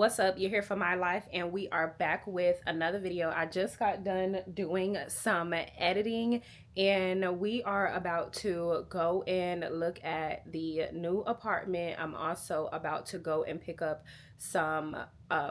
What's up? You're here for my life, and we are back with another video. I just got done doing some editing, and we are about to go and look at the new apartment. I'm also about to go and pick up some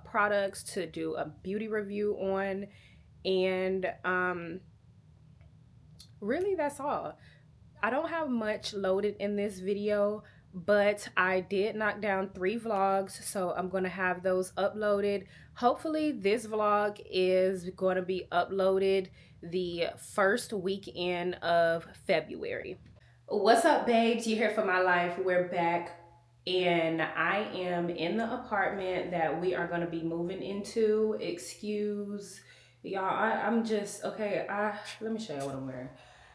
products to do a beauty review on, and really that's all. I don't have much loaded in this video, but I did knock down 3 vlogs, so I'm going to have those uploaded. Hopefully this vlog is going to be uploaded the first weekend of February. What's up, babes? You're here for my life. We're back, and I am in the apartment that we are going to be moving into. Excuse y'all, I'm just okay. Let me show you what I'm wearing.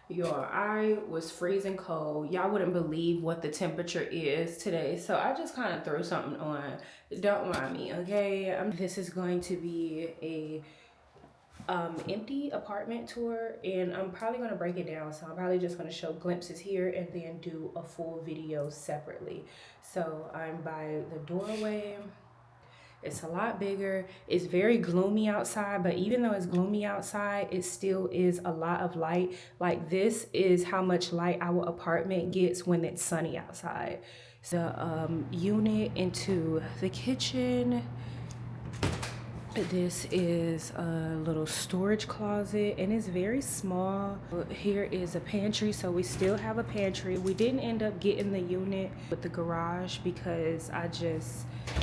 Y'all, I was freezing cold. Y'all wouldn't believe what the temperature is today, so I just kind of threw something on. Don't mind me, okay? This is going to be a empty apartment tour, and I'm probably going to break it down, so I'm probably just going to show glimpses here and then do a full video separately. So I'm by the doorway. It's a lot bigger. It's very gloomy outside, but even though it's gloomy outside, it still is a lot of light. Like, this is how much light our apartment gets when it's sunny outside. So unit into the kitchen. This is a little storage closet, and it's very small. Here is a pantry, so we still have a pantry. We didn't end up getting the unit with the garage because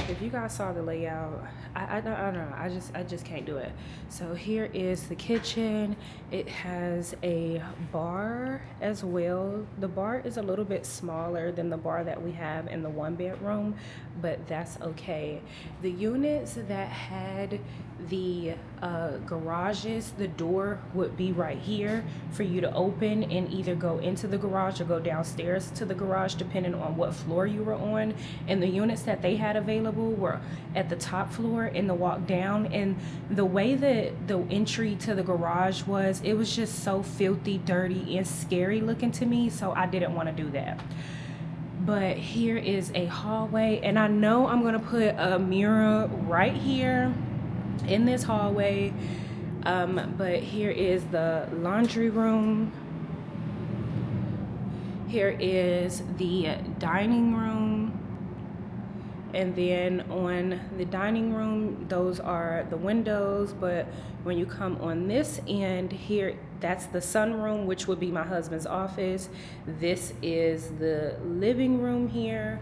if you guys saw the layout, I don't know, I just can't do it. So here is the kitchen. It has a bar as well. The bar is a little bit smaller than the bar that we have in the 1-bedroom, but that's okay. The units that had the garages, the door would be right here for you to open and either go into the garage or go downstairs to the garage, depending on what floor you were on. And the units that they had available were at the top floor in the walk down. And the way that the entry to the garage was, it was just so filthy, dirty, and scary looking to me, so I didn't want to do that. But here is a hallway, and I know I'm gonna put a mirror right here in this hallway. But here is the laundry room. Here is the dining room. And then on the dining room, those are the windows. But when you come on this end here, that's the sunroom, which would be my husband's office. This is the living room here.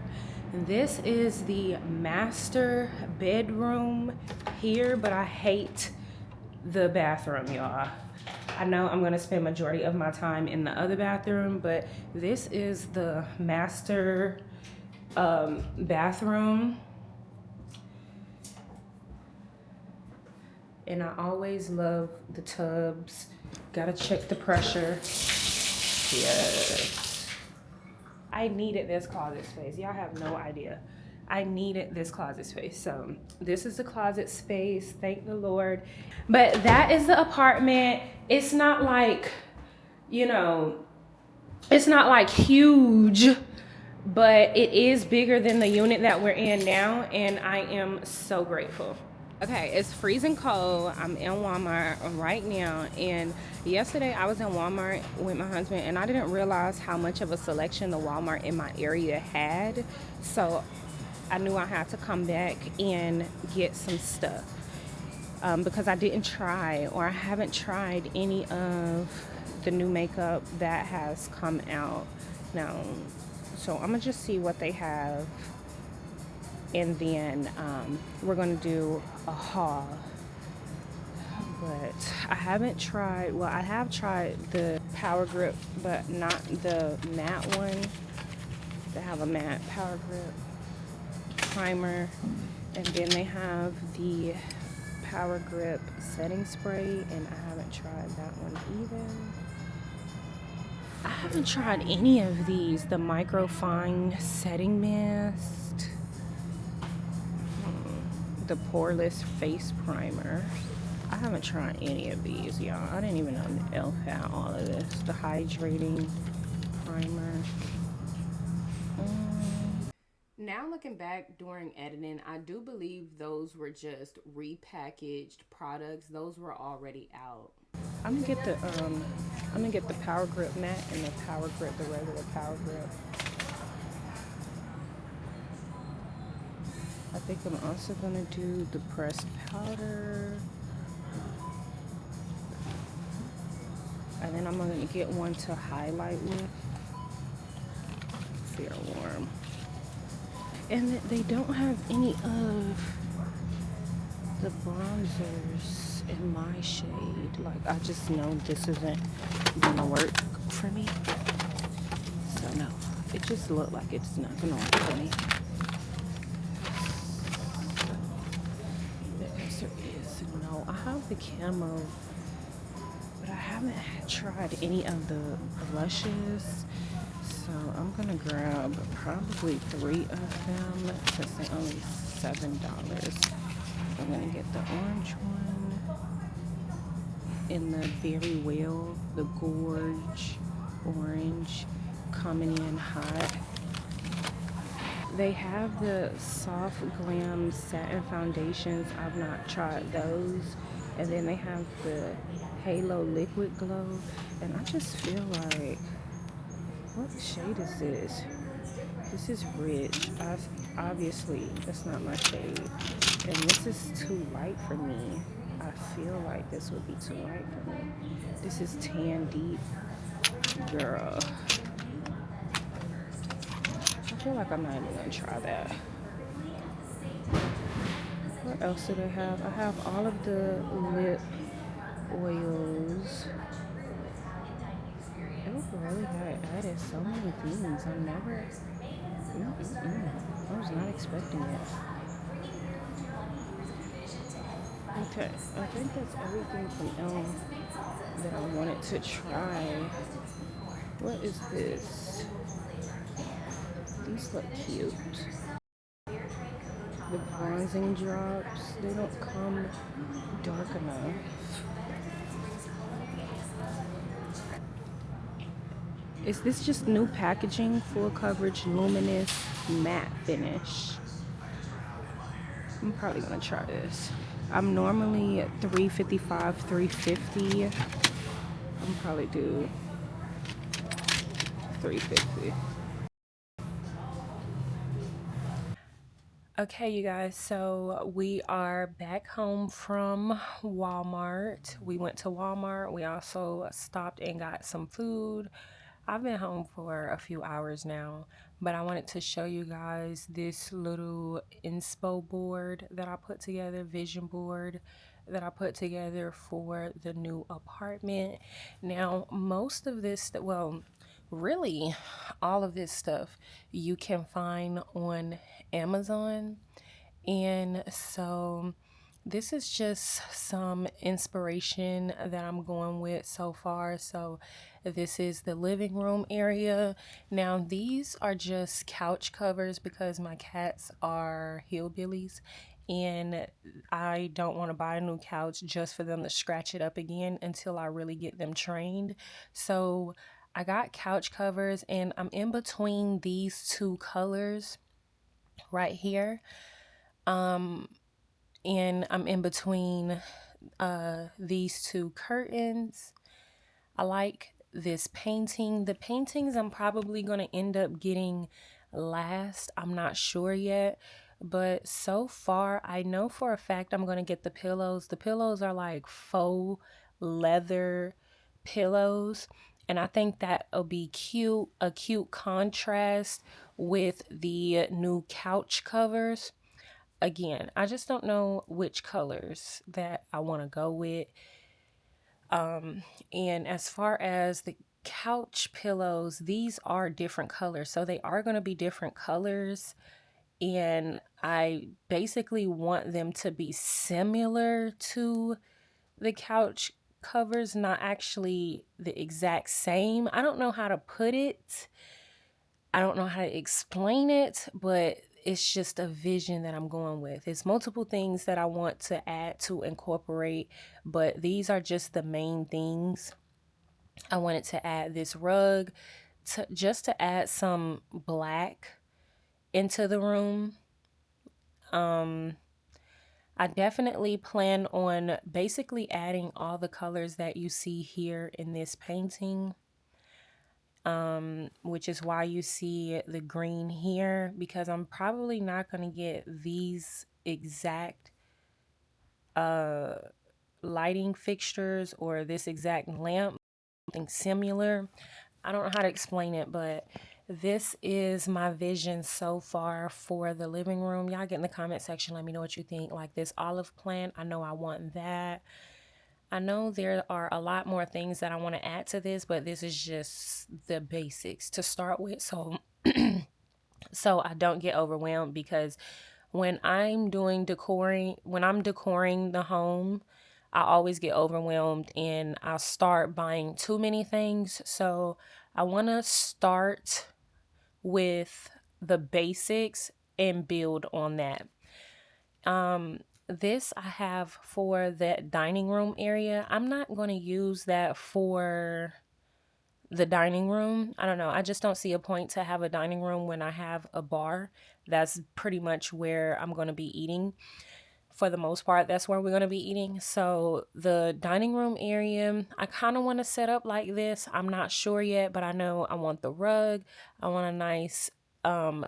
This is the master bedroom here, but I hate the bathroom, y'all. I know I'm gonna spend majority of my time in the other bathroom, but this is the master bathroom. And I always love the tubs. Gotta check the pressure. Yes. I needed this closet space. Y'all have no idea. I needed this closet space. So this is the closet space, thank the Lord. But that is the apartment. It's not like, you know, it's not like huge, but it is bigger than the unit that we're in now, and I am so grateful. Okay, it's freezing cold. I'm in Walmart right now, and yesterday I was in Walmart with my husband, and I didn't realize how much of a selection the Walmart in my area had, so I knew I had to come back and get some stuff because I didn't try, or I haven't tried any of the new makeup that has come out now. So I'm gonna just see what they have, and then we're gonna do a haul. But I haven't tried, well, I have tried the Power Grip, but not the matte one. They have a matte Power Grip primer, and then they have the Power Grip setting spray, and I haven't tried that one either. I haven't tried any of these. The microfine setting mist, the poreless face primer. I haven't tried any of these, y'all. I didn't even know e.l.f. had all of this. The hydrating primer. now looking back during editing, I do believe those were just repackaged products. Those were already out. I'm gonna get the Power Grip matte and the Power Grip, the regular Power Grip. I think I'm also gonna do the pressed powder. And then I'm gonna get one to highlight with. Fair warm. And they don't have any of the bronzers in my shade. Like, I just know this isn't gonna work for me. So no, it just looked like it's not gonna work for me. The answer is no. I have the camo, but I haven't tried any of the blushes. So I'm gonna grab probably 3 of them because they're only $7. I'm gonna get the orange one in the Very Well, the Gorge orange, coming in hot. They have the Soft Glam satin foundations. I've not tried those. And then they have the Halo Liquid Glow. And I just feel like, what shade is this? This is rich. Obviously, that's not my shade. And this is too light for me. I feel like this would be too light for me. This is tan deep. Girl. I feel like I'm not even gonna try that. What else do they have? I have all of the lip oils. Oh, really had added so many things. I'm never. I was not expecting it. Okay, I think that's everything from Elm that I wanted to try. What is this? These look cute. The bronzing drops, they don't come dark enough. Is this just new packaging? Full coverage, luminous, matte finish. I'm probably gonna try this. I'm normally at $3.55, $3.50. I'm probably do $3.50. Okay, you guys, so we are back home from Walmart. We went to Walmart. We also stopped and got some food. I've been home for a few hours now, but I wanted to show you guys this little inspo board that I put together, vision board that I put together for the new apartment. Now, most of this, well, really all of this stuff you can find on Amazon. And so this is just some inspiration that I'm going with so far. So this is the living room area. Now these are just couch covers because my cats are hillbillies and I don't want to buy a new couch just for them to scratch it up again until I really get them trained. So I got couch covers and I'm in between these two colors right here. And I'm in between these two curtains. I like this painting. The paintings I'm probably going to end up getting last. I'm not sure yet. But so far, I know for a fact I'm going to get the pillows. The pillows are like faux leather pillows. And I think that'll be cute, a cute contrast with the new couch covers. Again, I just don't know which colors that I want to go with. And as far as the couch pillows, these are different colors. So they are going to be different colors. And I basically want them to be similar to the couch covers, not actually the exact same. I don't know how to put it. I don't know how to explain it, but it's just a vision that I'm going with. It's multiple things that I want to add to incorporate, but these are just the main things. I wanted to add this rug just to add some black into the room. Um, I definitely plan on basically adding all the colors that you see here in this painting, which is why you see the green here, because I'm probably not going to get these exact uh, lighting fixtures or this exact lamp, something similar. I don't know how to explain it, but this is my vision so far for the living room. Y'all get in the comment section, let me know what you think. Like this olive plant, I know I want that. I know there are a lot more things that I want to add to this, but this is just the basics to start with. So so I don't get overwhelmed, because when I'm decoring the home, I always get overwhelmed and I start buying too many things. So I want to start with the basics and build on that. This I have for that dining room area. I'm not going to use that for the dining room. I don't know. I just don't see a point to have a dining room when I have a bar. That's pretty much where I'm going to be eating. For the most part, that's where we're going to be eating. So the dining room area, I kind of want to set up like this. I'm not sure yet, but I know I want the rug. I want a nice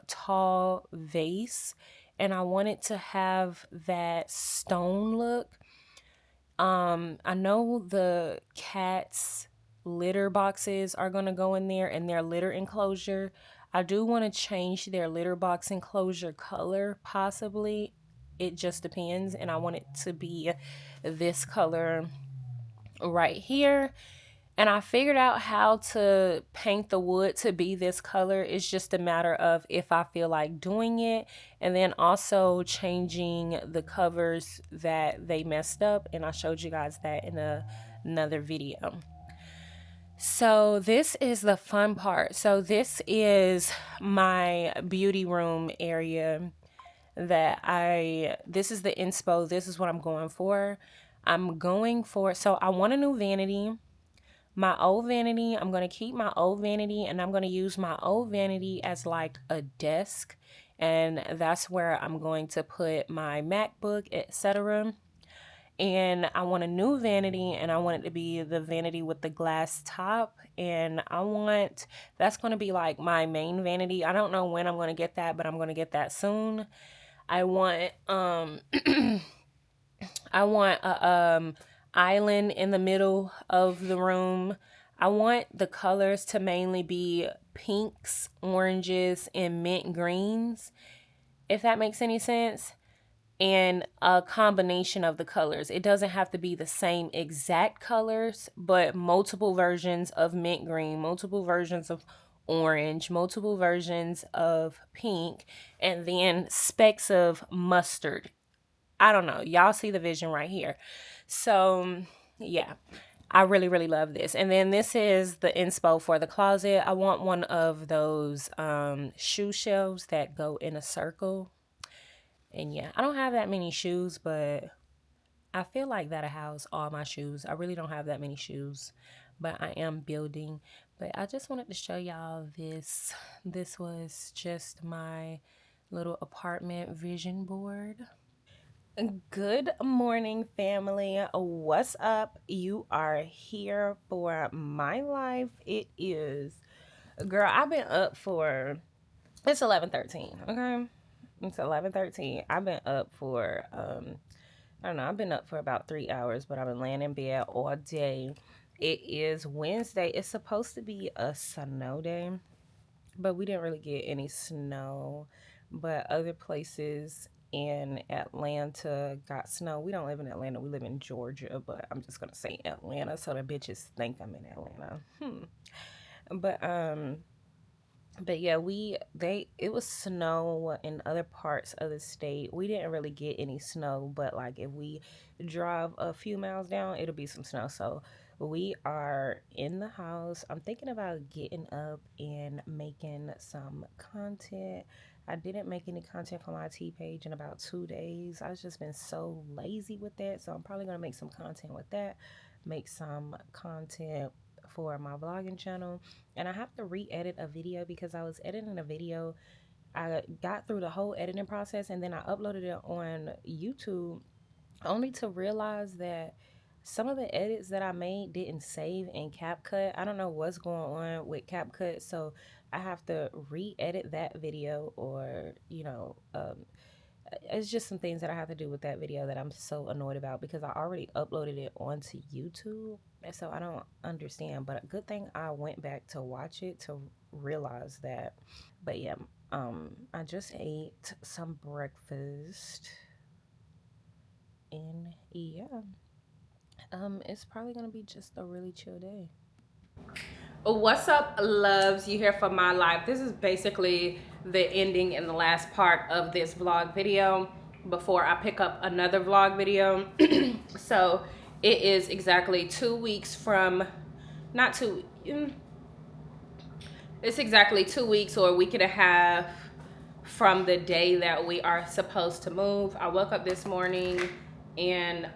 tall vase, and I want it to have that stone look. I know the cats litter boxes are going to go in there, and their litter enclosure. I do want to change their litter box enclosure color, possibly. It just depends, and I want it to be this color right here. And I figured out how to paint the wood to be this color. It's just a matter of if I feel like doing it, and then also changing the covers that they messed up. And I showed you guys that in another video. So this is the fun part. So this is my beauty room area this is the inspo. This is what I'm going for. So I want a new vanity. My old vanity, I'm going to keep my old vanity, and I'm going to use my old vanity as like a desk. And that's where I'm going to put my MacBook, etc. And I want a new vanity, and I want it to be the vanity with the glass top. And that's going to be like my main vanity. I don't know when I'm going to get that, but I'm going to get that soon. I want I want a island in the middle of the room. I want the colors to mainly be pinks, oranges, and mint greens, if that makes any sense. And a combination of the colors. It doesn't have to be the same exact colors, but multiple versions of mint green, multiple versions of orange, multiple versions of pink, and then specks of mustard. I don't know. Y'all see the vision right here. So, yeah. I really, really love this. And then this is the inspo for the closet. I want one of those shoe shelves that go in a circle. And yeah, I don't have that many shoes, but I feel like that'll house all my shoes. I really don't have that many shoes, but I am building. But I just wanted to show y'all this. This was just my little apartment vision board. Good morning, family. What's up? You are here for my life. It is, girl, I've been up for, it's 11:13, okay? It's 11:13. I've been up for, I don't know, I've been up for about 3 hours, but I've been laying in bed all day. It is Wednesday. It's supposed to be a snow day, but we didn't really get any snow. But other places in Atlanta got snow. We don't live in Atlanta. We live in Georgia, but I'm just gonna say Atlanta so the bitches think I'm in Atlanta. But but yeah, it was snow in other parts of the state. We didn't really get any snow, but like if we drive a few miles down, it'll be some snow. So we are in the house. I'm thinking about getting up and making some content. I didn't make any content for my T page in about 2 days. I've just been so lazy with that. So I'm probably gonna make some content with that, make some content for my vlogging channel. And I have to re-edit a video because I was editing a video I got through the whole editing process, and then I uploaded it on YouTube, only to realize that some of the edits that I made didn't save in CapCut. I don't know what's going on with CapCut, so I have to re-edit that video, or it's just some things that I have to do with that video that I'm so annoyed about, because I already uploaded it onto YouTube, and so I don't understand. But a good thing I went back to watch it to realize that. But yeah, I just ate some breakfast, and yeah, it's probably gonna be just a really chill day. What's up, loves? You here for my life. This is basically the ending and the last part of this vlog video before I pick up another vlog video. So it is exactly 2 weeks from, not two, it's exactly 2 weeks or a week and a half from the day that we are supposed to move. I woke up this morning and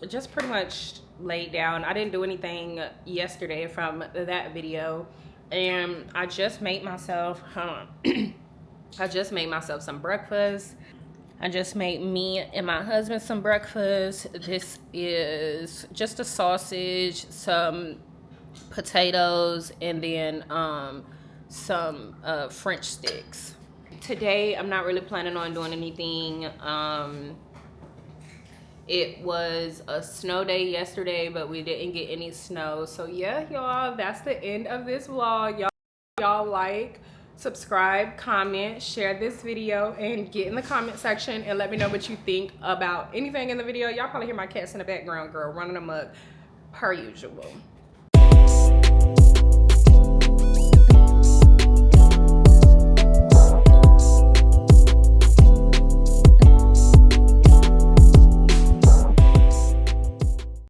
just pretty much laid down. I didn't do anything yesterday from that video, and I just made myself I just made myself some breakfast. I just made me and my husband some breakfast. This is just a sausage, some potatoes, and then some French sticks. Today I'm not really planning on doing anything. It was a snow day yesterday, but we didn't get any snow. So yeah, y'all, that's the end of this vlog. Y'all like, subscribe, comment, share this video, and get in the comment section and let me know what you think about anything in the video. Y'all probably hear my cats in the background, girl, running amok per usual.